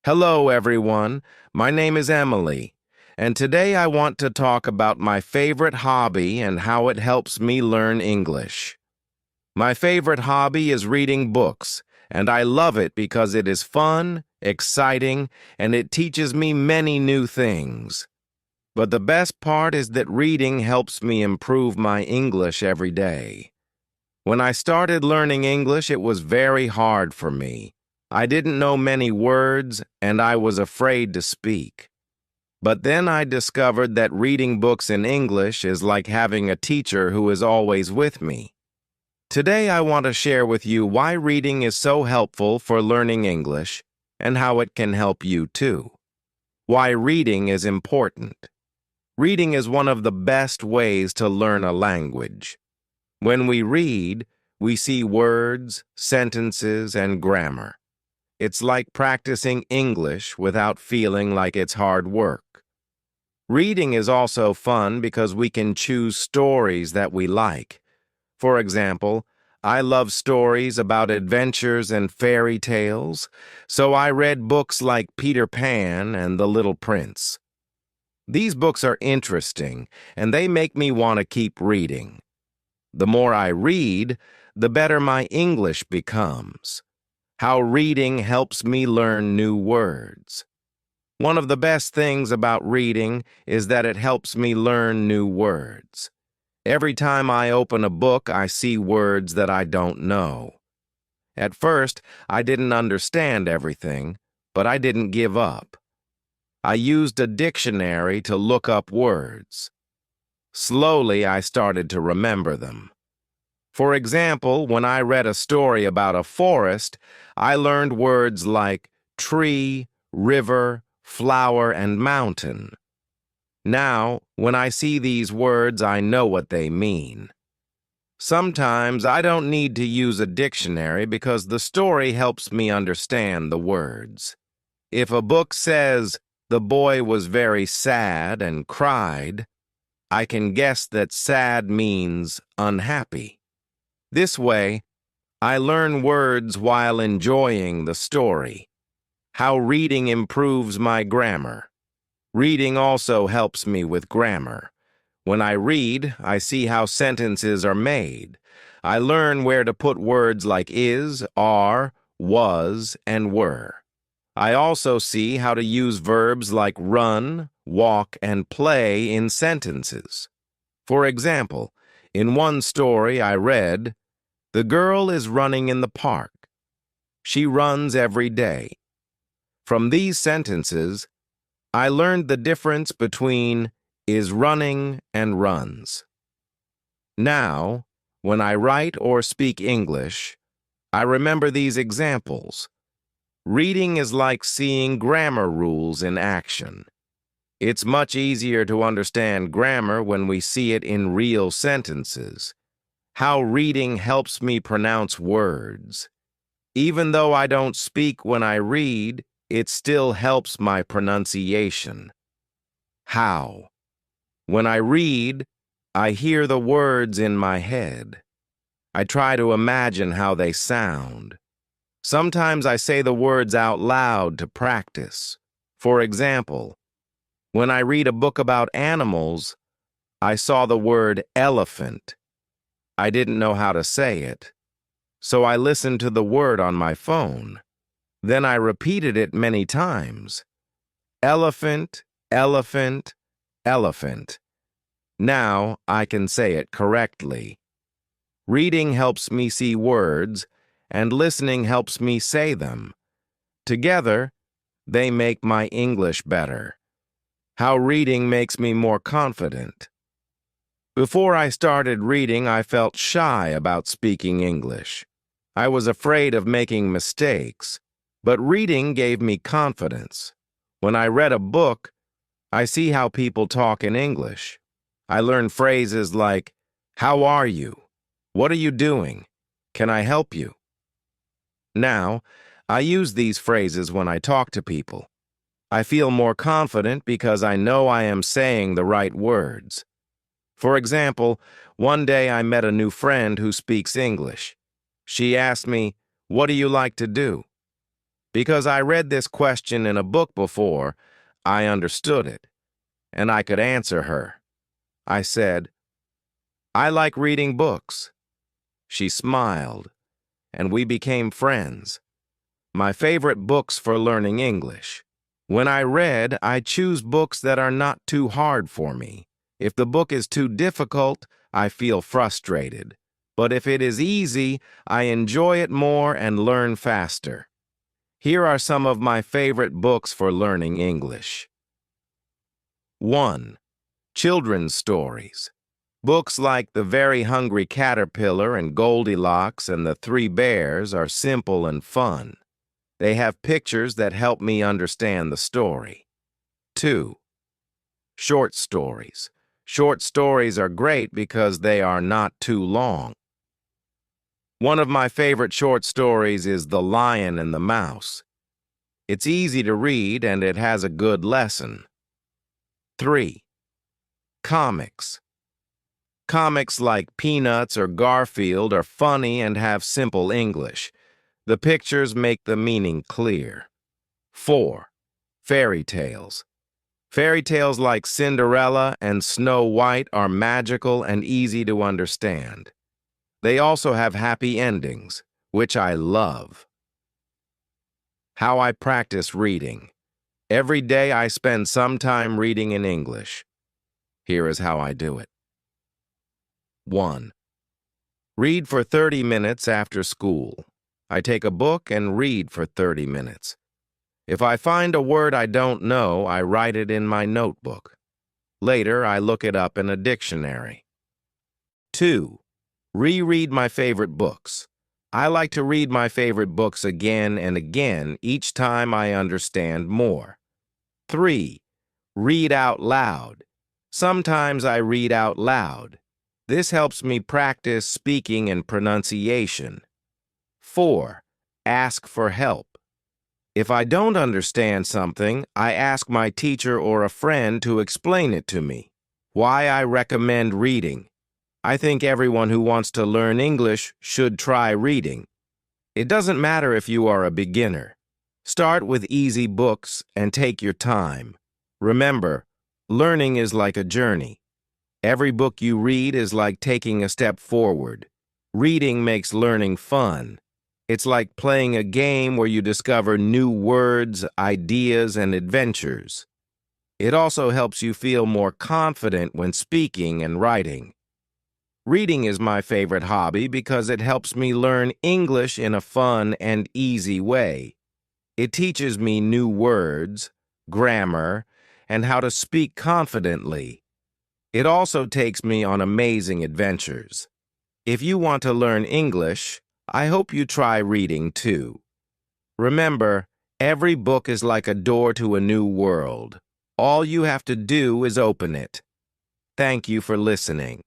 Hello, everyone. My name is Emily, and today I want to talk about my favorite hobby and how it helps me learn English. My favorite hobby is reading books, and I love it because it is fun, exciting, and it teaches me many new things. But the best part is that reading helps me improve my English every day. When I started learning English, it was very hard for me. I didn't know many words, and I was afraid to speak. But then I discovered that reading books in English is like having a teacher who is always with me. Today I want to share with you why reading is so helpful for learning English and how it can help you too. Why reading is important. Reading is one of the best ways to learn a language. When we read, we see words, sentences, and grammar. It's like practicing English without feeling like it's hard work. Reading is also fun because we can choose stories that we like. For example, I love stories about adventures and fairy tales, so I read books like Peter Pan and The Little Prince. These books are interesting, and they make me want to keep reading. The more I read, the better my English becomes. How reading helps me learn new words. One of the best things about reading is that it helps me learn new words. Every time I open a book, I see words that I don't know. At first, I didn't understand everything, but I didn't give up. I used a dictionary to look up words. Slowly, I started to remember them. For example, when I read a story about a forest, I learned words like tree, river, flower, and mountain. Now, when I see these words, I know what they mean. Sometimes I don't need to use a dictionary because the story helps me understand the words. If a book says, "The boy was very sad and cried," I can guess that sad means unhappy. This way, I learn words while enjoying the story. How reading improves my grammar. Reading also helps me with grammar. When I read, I see how sentences are made. I learn where to put words like is, are, was, and were. I also see how to use verbs like run, walk, and play in sentences. For example, in one story I read, "The girl is running in the park. She runs every day." From these sentences, I learned the difference between is running and runs. Now, when I write or speak English, I remember these examples. Reading is like seeing grammar rules in action. It's much easier to understand grammar when we see it in real sentences. How reading helps me pronounce words. Even though I don't speak when I read, it still helps my pronunciation. How? When I read, I hear the words in my head. I try to imagine how they sound. Sometimes I say the words out loud to practice. For example, when I read a book about animals, I saw the word elephant. I didn't know how to say it, so I listened to the word on my phone. Then I repeated it many times. Elephant, elephant, elephant. Now I can say it correctly. Reading helps me see words, and listening helps me say them. Together, they make my English better. How reading makes me more confident. Before I started reading, I felt shy about speaking English. I was afraid of making mistakes, but reading gave me confidence. When I read a book, I see how people talk in English. I learn phrases like, "How are you? What are you doing? Can I help you?" Now, I use these phrases when I talk to people. I feel more confident because I know I am saying the right words. For example, one day I met a new friend who speaks English. She asked me, "What do you like to do?" Because I read this question in a book before, I understood it, and I could answer her. I said, "I like reading books." She smiled, and we became friends. My favorite books for learning English. When I read, I choose books that are not too hard for me. If the book is too difficult, I feel frustrated. But if it is easy, I enjoy it more and learn faster. Here are some of my favorite books for learning English. 1. Children's stories. Books like The Very Hungry Caterpillar and Goldilocks and the Three Bears are simple and fun. They have pictures that help me understand the story. 2. Short stories. Short stories are great because they are not too long. One of my favorite short stories is The Lion and the Mouse. It's easy to read and it has a good lesson. 3. Comics. Comics like Peanuts or Garfield are funny and have simple English. The pictures make the meaning clear. 4. Fairy tales. Fairy tales like Cinderella and Snow White are magical and easy to understand. They also have happy endings, which I love. How I practice reading. Every day I spend some time reading in English. Here is how I do it. 1. Read for 30 minutes after school. I take a book and read for 30 minutes. If I find a word I don't know, I write it in my notebook. Later, I look it up in a dictionary. 2. Reread my favorite books. I like to read my favorite books again and again each time I understand more. 3. Read out loud. Sometimes I read out loud. This helps me practice speaking and pronunciation. 4. Ask for help. If I don't understand something, I ask my teacher or a friend to explain it to me. Why I recommend reading. I think everyone who wants to learn English should try reading. It doesn't matter if you are a beginner. Start with easy books and take your time. Remember, learning is like a journey. Every book you read is like taking a step forward. Reading makes learning fun. It's like playing a game where you discover new words, ideas, and adventures. It also helps you feel more confident when speaking and writing. Reading is my favorite hobby because it helps me learn English in a fun and easy way. It teaches me new words, grammar, and how to speak confidently. It also takes me on amazing adventures. If you want to learn English, I hope you try reading too. Remember, every book is like a door to a new world. All you have to do is open it. Thank you for listening.